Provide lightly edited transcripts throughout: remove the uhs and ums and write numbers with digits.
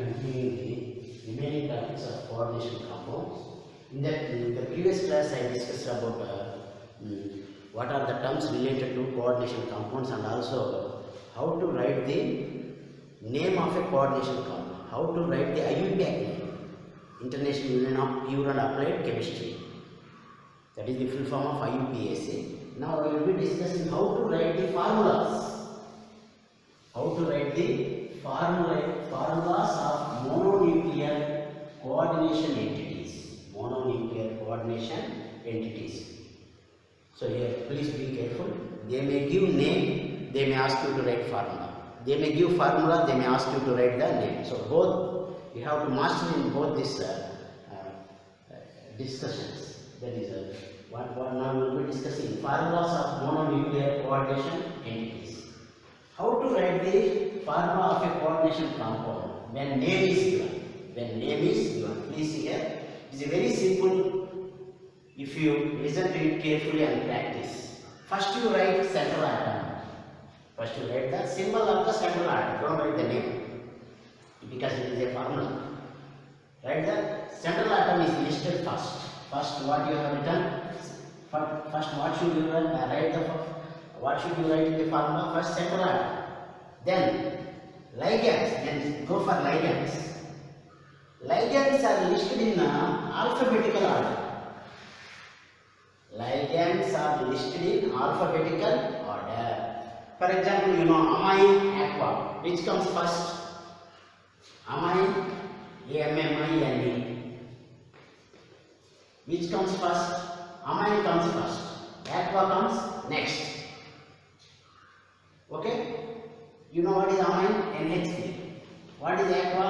continuing the remaining topics of coordination compounds. In the previous class, I discussed about what are the terms related to coordination compounds and also how to write the name of a coordination compound, how to write the IUPAC name, International Union of Pure and Applied Chemistry. That is the full form of IUPAC. Now I will be discussing how to write the formulas. How to write the formulas of mononuclear coordination entities. Mononuclear coordination entities. So here please be careful. They may give name, they may ask you to write formula. They may give formula, they may ask you to write the name. So both, you have to master in both these discussions. That is what now we will be discussing. Formulas of mononuclear coordination entities. How to write the formula of a coordination compound when name is given. When name is given. Please see here. It is very simple if you listen to it carefully and practice. First you write central atom. First you write the symbol of the central atom. Don't write the name because it is a formula. Write the central atom is listed first. First what you have written. First what should you write what should you write in the formula? First central atom. Then ligands. Then go for ligands. Ligands are listed in alphabetical order. Ligands are listed in alphabetical order. For example, you know amine, aqua. Which comes first? Amine, AMMINE. Which comes first? Amine comes first. Aqua comes next. Okay? You know what is amine? NH3. What is aqua?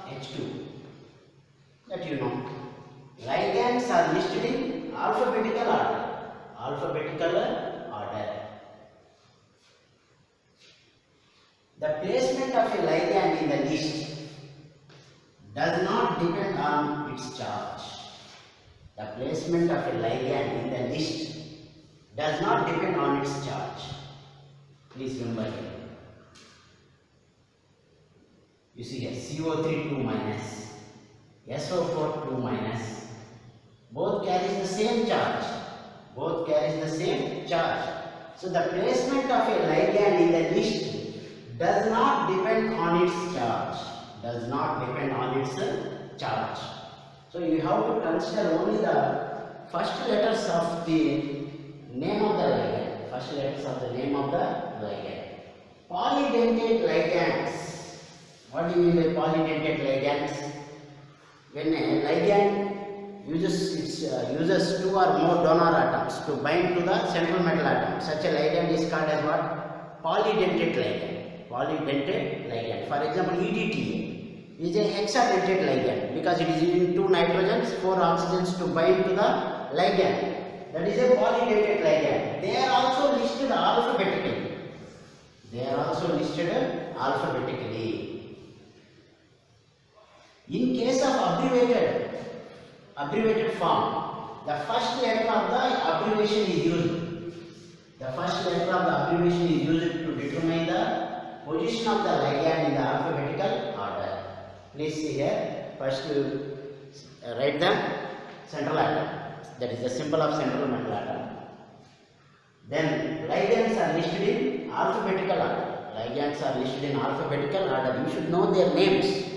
H2. That you know. Ligands are listed in alphabetical order. Alphabetical order. The placement of a ligand in the list does not depend on its charge. The placement of a ligand in the list does not depend on its charge. Please remember here. You see here CO3 2 minus, SO4 2 minus. Both carries the same charge. Both carries the same charge. So the placement of a ligand in the list does not depend on its charge. Does not depend on its charge. So you have to consider only the first letters of the name of the ligand. First letters of the name of the ligand. Polydentate ligands. What do you mean by polydentate ligands? When a ligand uses two or more donor atoms to bind to the central metal atom, such a ligand is called as what? Polydentate ligand. Polydentate ligand. For example, EDTA is a hexadentate ligand because it is using 2 nitrogens, 4 oxygens to bind to the ligand. That is a polydentate ligand. They are also listed alphabetically. They are also listed alphabetically. In case of abbreviated form, the first letter of the abbreviation is used. The first letter of the abbreviation is used to determine the position of the ligand in the alphabetical order. Please see here. First you write the central atom. That is the symbol of central metal atom. Then ligands are listed in alphabetical order. Ligands are listed in alphabetical order. You should know their names.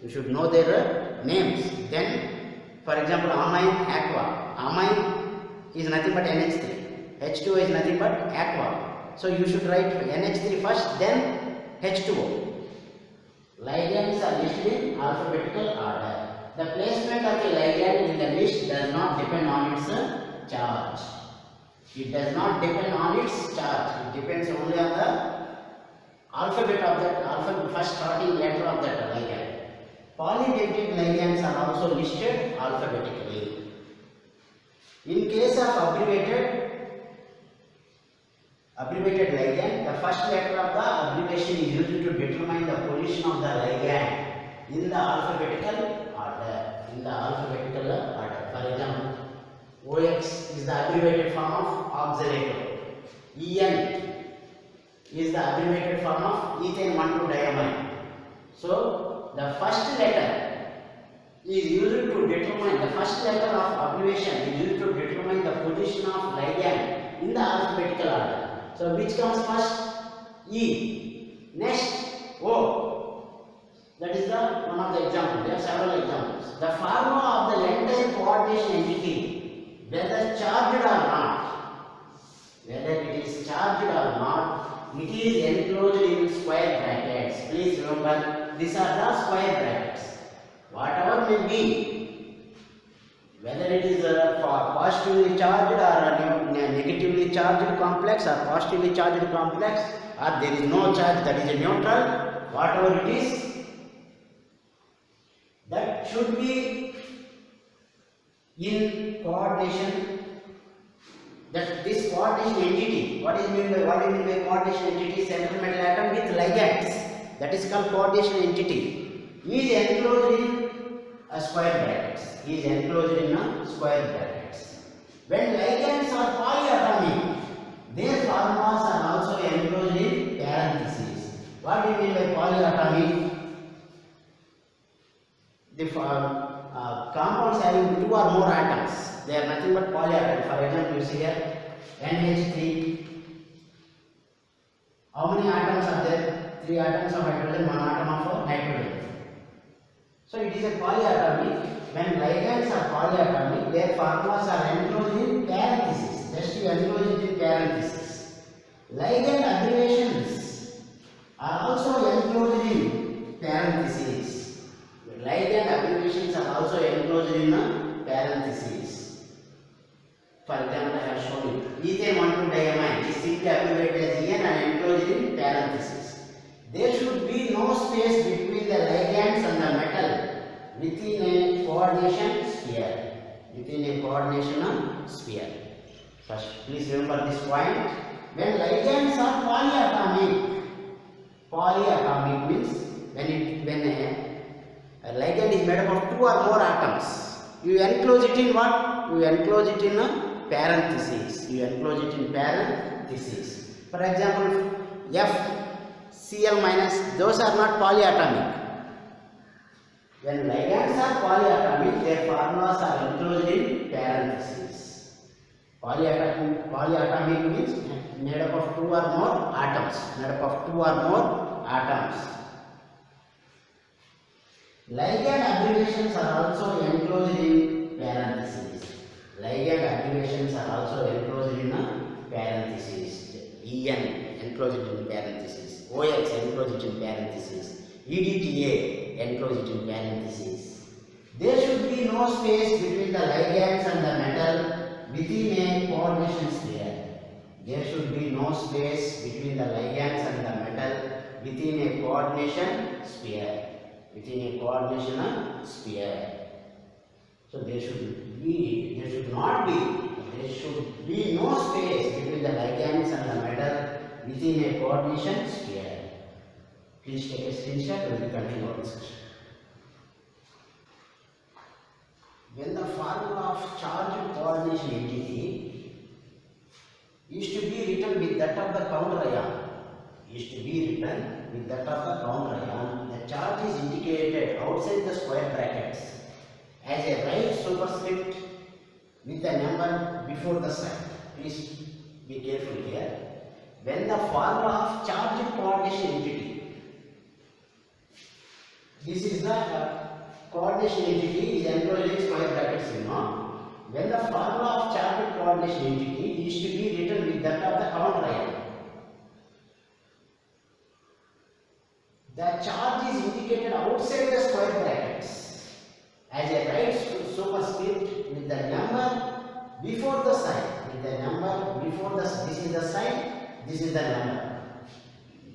You should know their names. Then, for example, amine, aqua. Amine is nothing but NH3. H2O is nothing but aqua. So you should write NH3 first, then H2O. Ligands are listed in alphabetical order. The placement of a ligand in the list does not depend on its charge. It does not depend on its charge. It depends only on the alphabet of that first starting letter of that ligand. Polydentate ligands are also listed alphabetically. In case of abbreviated ligand, the first letter of the abbreviation is used to determine the position of the ligand in the alphabetical order. In the alphabetical order. For example, OX is the abbreviated form of oxalator. EN is the abbreviated form of ethane 1,2-diamine. So the first letter is used to determine the first letter of abbreviation is used to determine the position of ligand in the alphabetical order. So which comes first? E. Next O. That is the one of the examples. There are several examples. The formula of the entire coordination entity, whether charged or not, whether it is charged or not, it is enclosed in square brackets. Please remember, these are the square brackets. Whatever may be, whether it is positively charged or negatively charged complex or positively charged complex, or there is no charge, that is a neutral, whatever it is, that should be in coordination. That this coordination entity, what do you mean by coordination entity? Central metal atom with ligands, that is called coordination entity, is enclosed in a square brackets. Is enclosed in a square brackets. When ligands are polyatomic, their formulas are also enclosed in parentheses. What do you mean by polyatomic? The compounds having 2 or more atoms, they are nothing but polyatomic. For example, you see here NH3. How many atoms are there? 3 atoms of hydrogen, 1 atom of nitrogen. So it is a polyatomic. When ligands are polyatomic, their formulas are enclosed in parentheses. Just you enclose it in parentheses. Ligand abbreviations are also enclosed in parentheses. Ligand abbreviations are also enclosed in parentheses. For example, I have shown you ethane 1,2-diamine is simply abbreviated as EN and enclosed in parentheses. There should be no space between the ligands and the metal within a coordination sphere. Within a coordination sphere. First, please remember this point. When ligands are polyatomic means when a ligand is made up of 2 or more atoms, you enclose it in what? You enclose it in parentheses. You enclose it in parentheses. For example, F, Cl minus, those are not polyatomic. When ligands are polyatomic, their formulas are enclosed in parentheses. Polyatomic means made up of 2 or more atoms. Made up of 2 or more atoms. Ligand abbreviations are also enclosed in parentheses. Ligand abbreviations are also enclosed in parentheses. En enclosed in parentheses. OX enclosed in parentheses. EDTA enclosed in parentheses. There should be no space between the ligands and the metal within a coordination sphere. There should be no space between the ligands and the metal within a coordination sphere. Within a coordination sphere. So there should not be no space between the ligands and the metal within a coordination sphere. Please take a screenshot and we continue our discussion. When the formula of charged coordination entity is to be written with that of the counter ion, the charge is indicated outside the square brackets as a right superscript with a number before the sign. Please be careful here. When the formula of charged coordination entity, this is the coordination entity is enclosed in square brackets, When the formula of charged coordination entity is to be written with that of the counter ion, the charge is indicated outside the square brackets as a right superscript with the number before the sign. This is the sign, this is the number.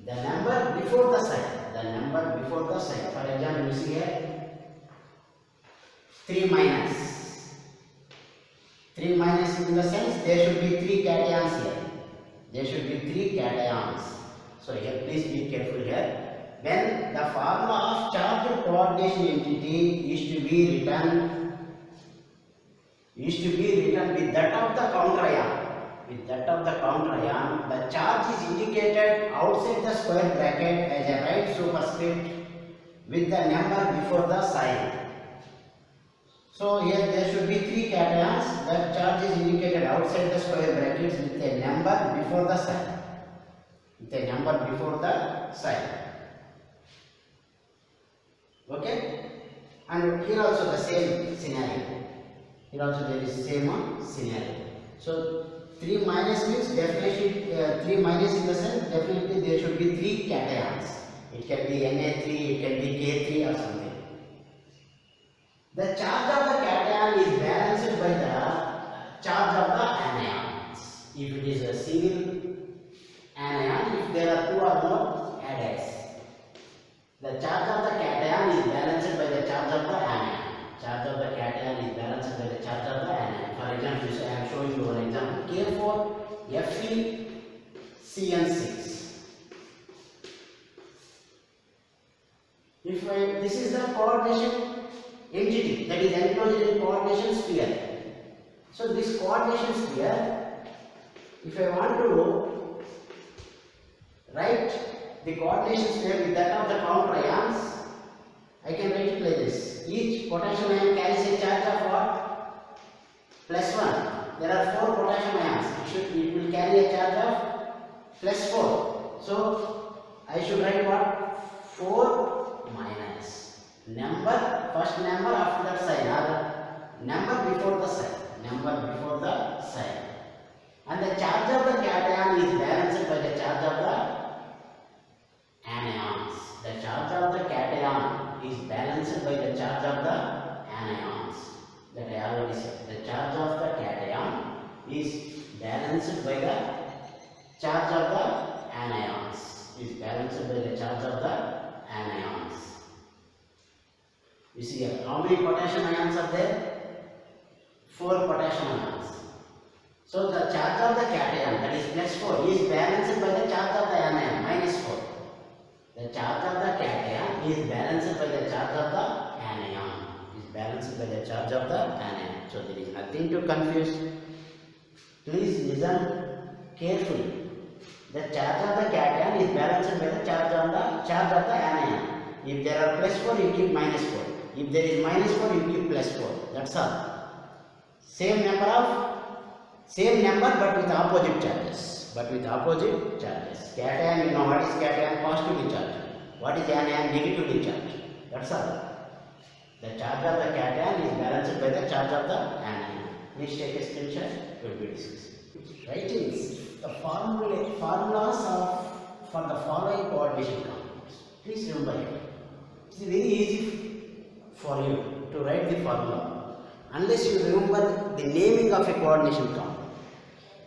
The number before the sign. For example, you see here 3 minus. 3 minus in the sense there should be 3 cations here. So here please be careful here. When the formula of charged coordination entity is to be written with that of the counter ion. The charge is indicated outside the square bracket as a right superscript with the number before the sign. So here there should be 3 cations. The charge is indicated outside the square brackets with a number before the sign. With a number before the sign. Okay? And here also the same scenario. Here also there is same scenario. So 3 minus means definitely 3 minus in the sense definitely there should be 3 cations. It can be Na3, it can be K3 or something. The charge of the cation is balanced by the charge of the anions. If it is a single anion, if there are 2 or more adducts, the charge of the cation is balanced by the charge of the anion. Charge of the cation is balanced by the charge of the anion. For example, I am showing you one example. K4 FeCN6. If this is the coordination entity that is enclosed in coordination sphere. So this coordination sphere, if I want to write the coordination sphere with that of the counter ions, I can write it like this. Each potassium ion carries a charge of what? +1. There are 4 potassium ions. It will carry a charge of +4. So I should write what? 4 minus number, first number after that sign, or number before the sign. Number before the sign. And the charge of the cation is balanced by the charge of the anions. The charge of the cation is balanced by the charge of the anions. That I already said. The charge of the cation is balanced by the charge of the anions. Is balanced by the charge of the anions. You see here, how many potassium ions are there? 4 potassium ions. So the charge of the cation, that is +4, is balanced by the charge of the anion, -4. The charge of the cation is balanced by the charge of the anion. Is balanced by the charge of the anion. So there is nothing to confuse. Please listen carefully. The charge of the cation is balanced by the charge of the anion. If there are +4, you keep -4. If there is -4, you keep +4. That's all. Same number but with opposite charges. Cation, you know what is cation? Positively charged. What is anion? Negatively charged. That's all. The charge of the cation is balanced by the charge of the anion. Please take a screenshot. We will be discussing. Writings. The formulas for the following coordination compounds. Please remember it. It is very easy for you to write the formula unless you remember the naming of a coordination compound.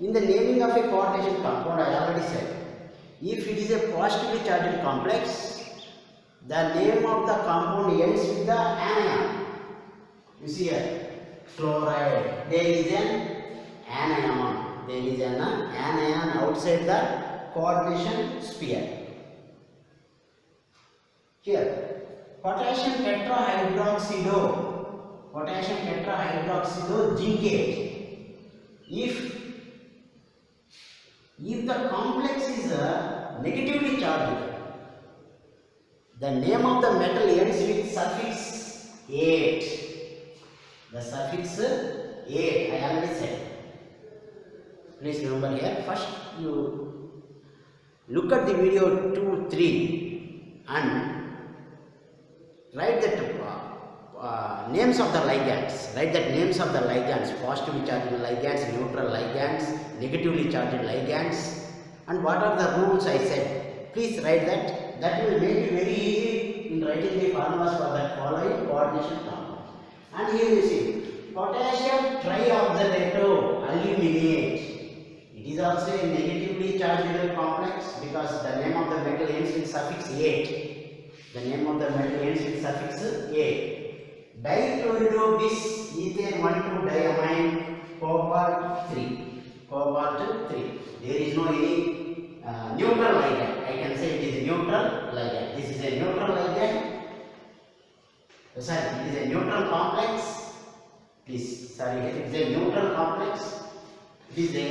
In the naming of a coordination compound, I already said, if it is a positively charged complex, the name of the compound ends with the anion. You see here, chloride, there is an anion. There is an anion outside the coordination sphere. Here, potassium tetrahydroxido, zincate. If the complex is negatively charged, the name of the metal ends with suffix 8. The suffix 8, I already said. Please remember here, first you look at the video 2, 3 and write that names of the ligands. Write that names of the ligands, positively charged ligands, neutral ligands, negatively charged ligands, and what are the rules I said. Please write that. That will make it very easy in writing the formulas for the following coordination compound. And here you see, potassium trioxalato aluminate. It is also a negatively charged complex because the name of the metal ends with suffix 8. The name of the metal ends with suffix 8. Dichlorobis ethane 1,2-diamine cobalt 3. Cobalt 3. There is no any neutral ligand. I can say it is a neutral ligand. This is a neutral ligand. Sorry, it is a neutral complex. Please, sorry, it is a neutral complex. It is a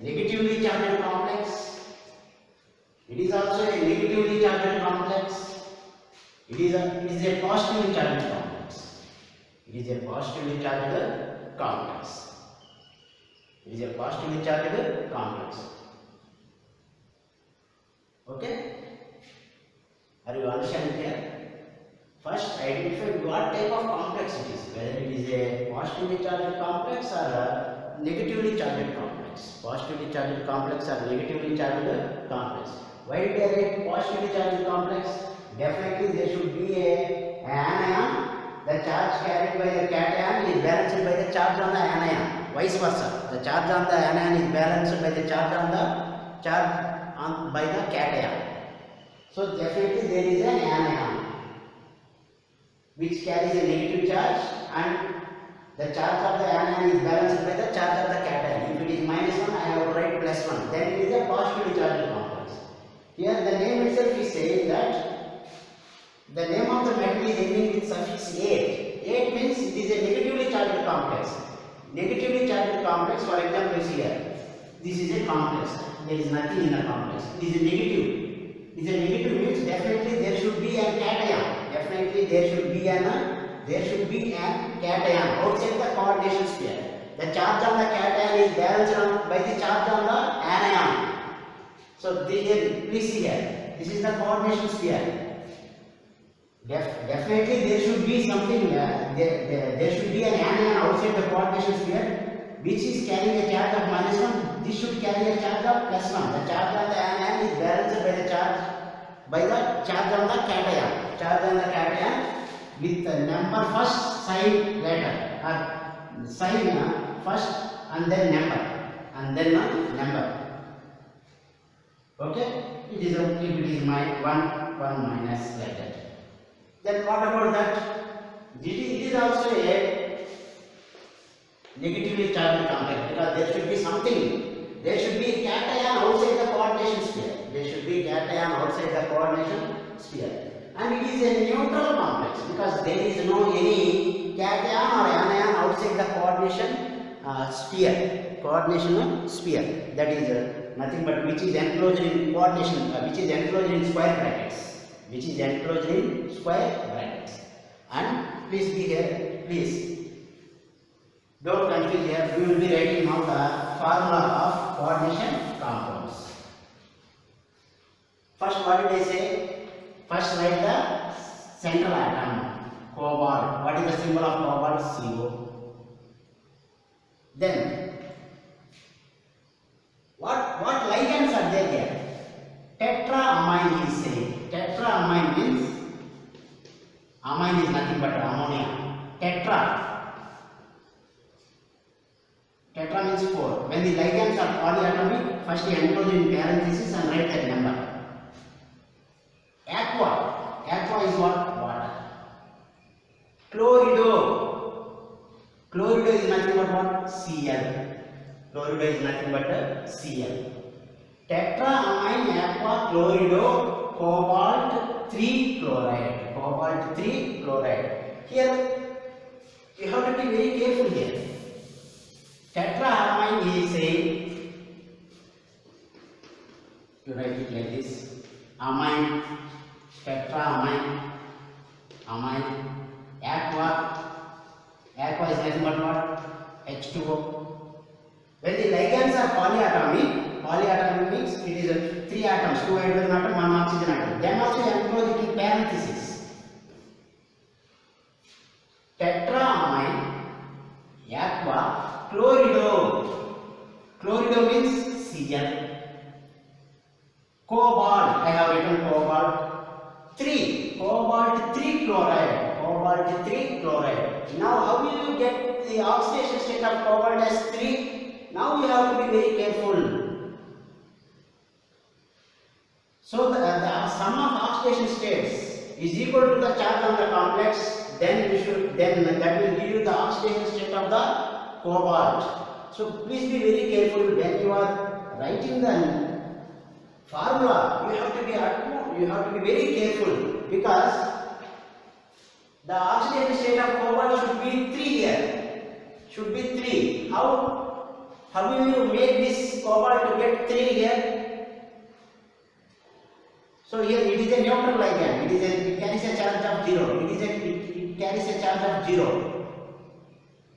negatively charged complex. It is also a negatively charged complex. It is a positively charged complex. It is a positively charged complex. It is a positively charged complex. Okay? Are you understanding here? First, identify what type of complex it is, whether it is a positively charged complex or a negatively charged complex. Positively charged complex or negatively charged complex. Why did I write positively charged complex? Definitely there should be an anion. The charge carried by the cation is balanced by the charge on the anion. Vice versa. The charge on the anion is balanced by the charge by the cation. So definitely there is an anion which carries a negative charge, and the charge of the anion is balanced by the charge of the cation. If it is -1, I have to write +1. Then it is a positively charged complex. Here the name itself is saying that the name of the metal is ending with suffix 8. 8 means it is a negatively charged complex. Negatively charged complex, for example, is here. This is a complex. There is nothing in the complex. It is a negative. It is a negative means definitely there should be a cation. Definitely there should be a cation outside the coordination sphere. The charge on the cation is balanced by the charge on the anion. So please see here. This is the coordination sphere. Definitely there should be something. There should be an anion outside the coordination sphere, which is carrying a charge of -1. This should carry a charge of +1. The charge on the anion is balanced by the charge on the cation. Charge on the cation with the number first, sign later, or sign first and then number. Okay? It is my 1 minus like that. Then what about that? It is also a negatively charged complex, because there should be something. There should be cation outside the coordination sphere. There should be cation outside the coordination sphere. And it is a neutral complex because there is no any cation or anion outside the coordination sphere. Coordination sphere. That is nothing but which is enclosed in coordination, which is enclosed in square brackets. Which is enclosed in square brackets. And please be here, please don't confuse here. We will be writing now the formula of coordination compounds. First, what did I say? First, write the central atom, cobalt. What is the symbol of cobalt? CO. Then, what ligands are there here? Tetraamine is saying. Tetraamine means amine is nothing but ammonia. Tetra means 4. When the ligands are polyatomic, first you enclose in parenthesis and write that number. Aqua is what? Water. Chlorido is nothing but what? Cl. Chlorido is nothing but Cl. Tetraamine, aqua, chlorido, cobalt 3 chloride. Cobalt 3 chloride. Here you have to be very careful here. Tetraamine is saying, you write it like this: amine, tetraamine, amine, aqua is nothing but what? H2O. When the ligands are polyatomic means it is 3 atoms, 2 hydrogen atom, 1 oxygen atom. Then also you enclose it in parenthesis. Tetraamine, aqua, chlorido. Chlorido means Cl. Cobalt, I have written cobalt 3. Cobalt 3 chloride. Cobalt 3 chloride. Now how will you get the oxidation state of cobalt as 3? Now you have to be very careful. So the sum of oxidation states is equal to the charge on the complex. Then that will give you the oxidation state of the cobalt. So please be very careful when you are writing the formula. You have to be very careful, because the oxidation state of cobalt should be 3 here. Should be 3. How will you make this cobalt to get 3 here? So here it is a neutral ligand. It carries a charge of 0. It carries a charge of 0.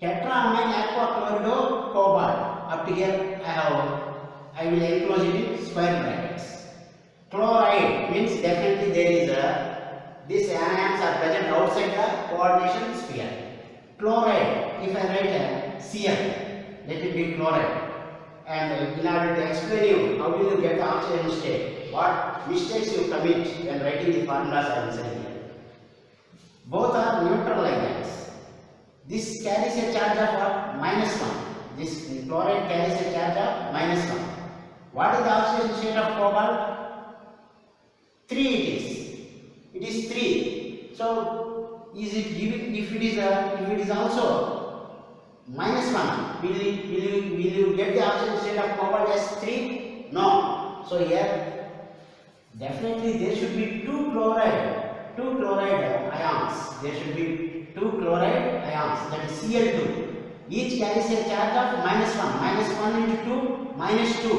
Tetraamine aquachlorido cobalt. Up to here I will enclose it in square brackets. Chloride means definitely there is these anions are present outside the coordination sphere. Chloride, if I write a Cl, let it be chloride. And in order to explain you how do you get the oxidation state, what mistakes you commit when writing the formulas I will say here. Both are neutral ligands. This carries a charge of what? -1. This chloride carries a charge of -1. What is the oxidation state of cobalt? 3 it is. It is 3. So is it giving, if it is also -1, will you get the oxidation state of cobalt as 3? No. So here definitely there should be two chloride ions. There should be 2 chloride ions, that is Cl2. Each carries a charge of -1. -1 into 2, -2.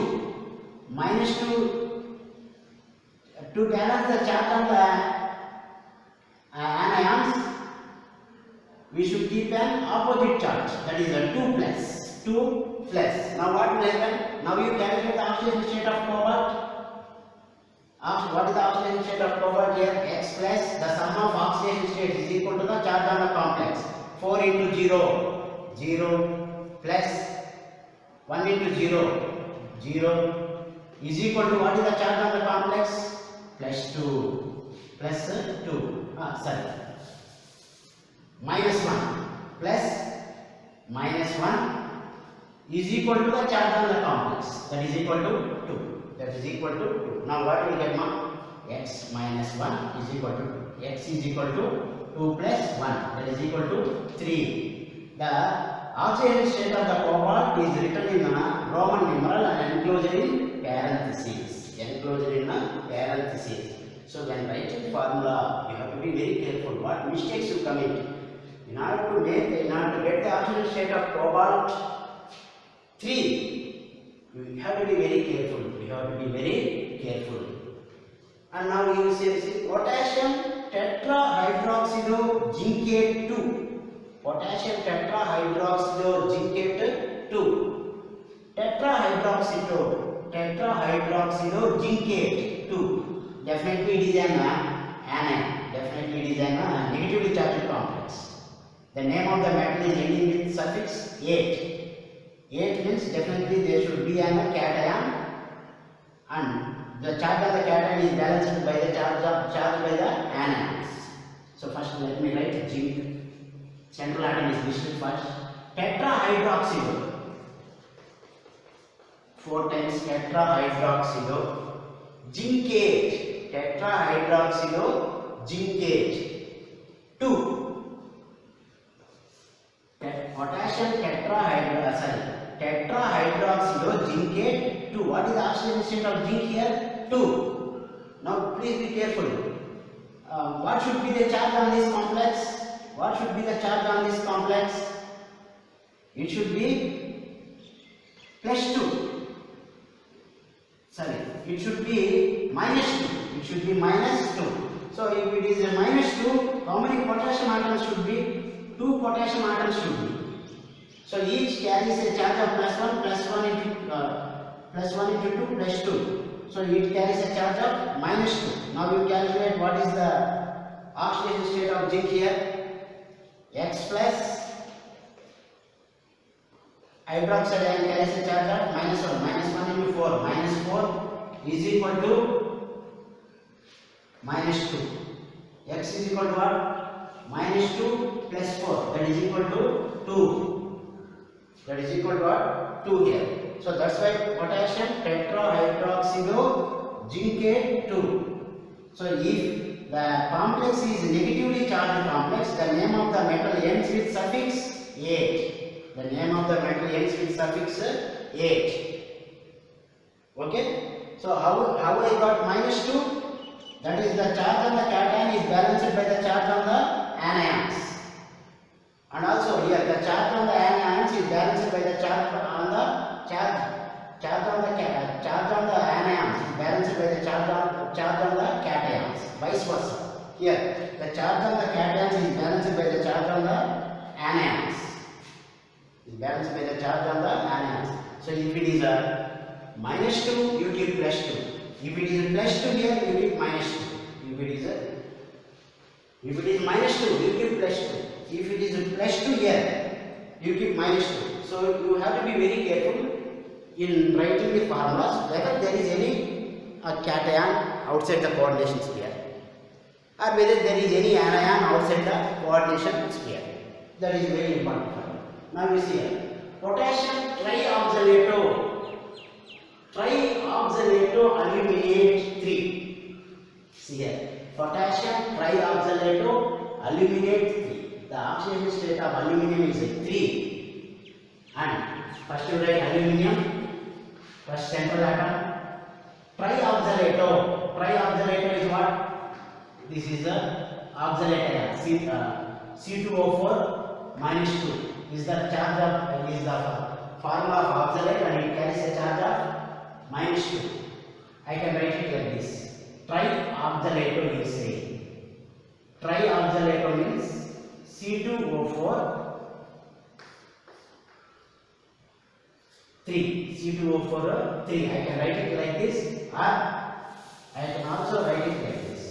To balance the charge on the anions, we should keep an opposite charge, that is a 2 plus. Now what will happen? Now you calculate the oxidation state of cobalt. What is the oxidation state of cobalt here? X plus the sum of oxidation states is equal to the charge on the complex. 4 into 0 plus 1 into 0 is equal to what is the charge on the complex? Plus 2. -1 plus -1 is equal to the charge on the complex, that is equal to 2. Now what will get now? X minus 1 is equal to 2. X is equal to 2 plus 1, that is equal to 3. The oxidation state of the cobalt is written in Roman numeral and enclosed in parentheses. So when writing formula, you have to be very careful what mistakes you commit. In order to get the oxidation state of cobalt 3, you have to be very careful. And now you say potassium tetrahydroxydozincate 2. Potassium tetrahydroxydozincate 2. Tetrahydroxydozincate 2. Definitely it is an anion. Definitely it is a negatively charged complex. The name of the metal is ending with suffix 8. 8 means definitely there should be an cation, and the charge of the cation is balanced by the charge by the anions. So first let me write zinc. Central atom is listed first. Tetrahydroxydo. 4 times tetrahydroxydo. Zincate. Tetrahydroxydozincate 2. Potassium tetrahydroxydozincate 2. What is the oxidation state of zinc here? 2. Now please be careful. What should be the charge on this complex? It should be plus 2. It should be minus 2. So if it is a -2, how many potassium atoms should be? 2 potassium atoms should be. So each carries a charge of +1 into 2 plus 2. So it carries a charge of -2. Now you calculate what is the oxidation state of zinc here. X plus hydroxide ion carries a charge of -1. -1 into 4. -4 is equal to -2. X is equal to what? -2 plus 4. That is equal to 2. That is equal to what? 2 here. So that's why potassium tetrahydroxydozincate 2. So if the complex is negatively charged complex, the name of the metal ends with suffix 8. The name of the metal ends with suffix 8. Okay? So how I got -2? That is the charge on the cation is balanced by the charge on the anions. And also here the charge on the anions is balanced by the charge on the charge on the anions is balanced by the charge on the cations. Vice versa. Here, the charge on the cations is balanced by the charge on the anions. Is balanced by the charge on the anions. So if it is a -2, you keep +2. If it is +2 here, you keep -2. If it is -2, you keep +2. If it is +2 here, you keep -2. So you have to be very careful in writing the formulas whether there is any cation outside the coordination sphere or whether there is any anion outside the coordination sphere. That is very important. Now you see here, potassium trioxalato aluminate 3. See here, potassium trioxalato aluminate 3. The oxidation state of aluminum is 3. And first you write aluminum, first central atom. Trioxalato is what? This is the oxalator, C2O4 -2 is the charge of is the formula of oxalate and it carries a charge of -2. I can write it like this. Trioxalato is saying. Trioxalato means C2O4 3. C2O4 3. I can write it like this, or I can also write it like this.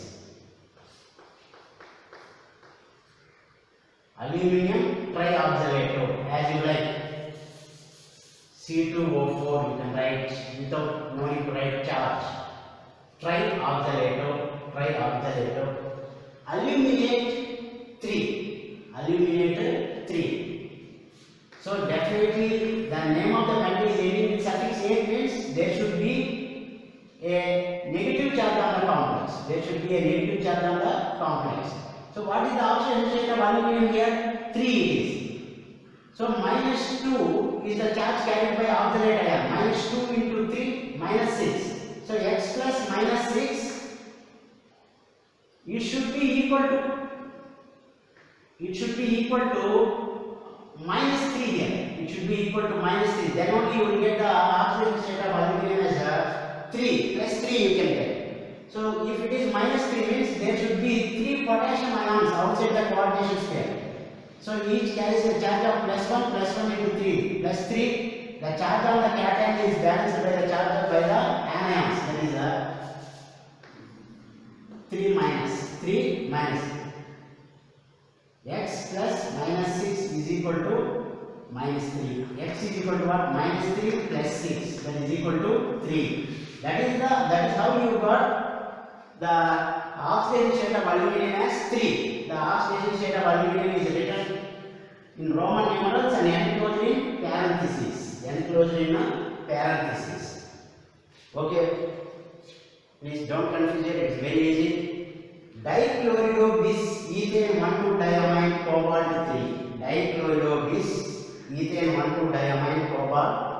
Aluminum trioxalato, as you like. C2O4 you can write without no need to write charge. Trioxalato. Aluminate 3. So definitely the name of the country is ending with suffix A means there should be a negative charge on the complex. So what is the oxidation state of aluminum here? 3 it is. So -2 is the charge carried by oxalate ion. -2 into 3 -6. So x plus -6 it should be equal to -3 here. It should be equal to -3. Then only you will get the oxidation state of aluminum as 3 plus 3 you can get. So if it is -3 means there should be 3 potassium ions outside the coordination sphere. So each carries a charge of +1 into 3 plus 3. The charge on the cation is balanced by the charge by the anions. That is 3 minus. X plus -6 is equal to -3. X is equal to what? -3 plus 6. That is equal to 3. That is how you got the oxidation state of aluminum as 3. The oxidation state of aluminum is written in Roman numerals and enclosed in parentheses. Okay. Please don't confuse it. It's very easy. Dichlorobis ethane 1,2-diamine cobalt 3. Dichlorobis ethane 1,2-diamine cobalt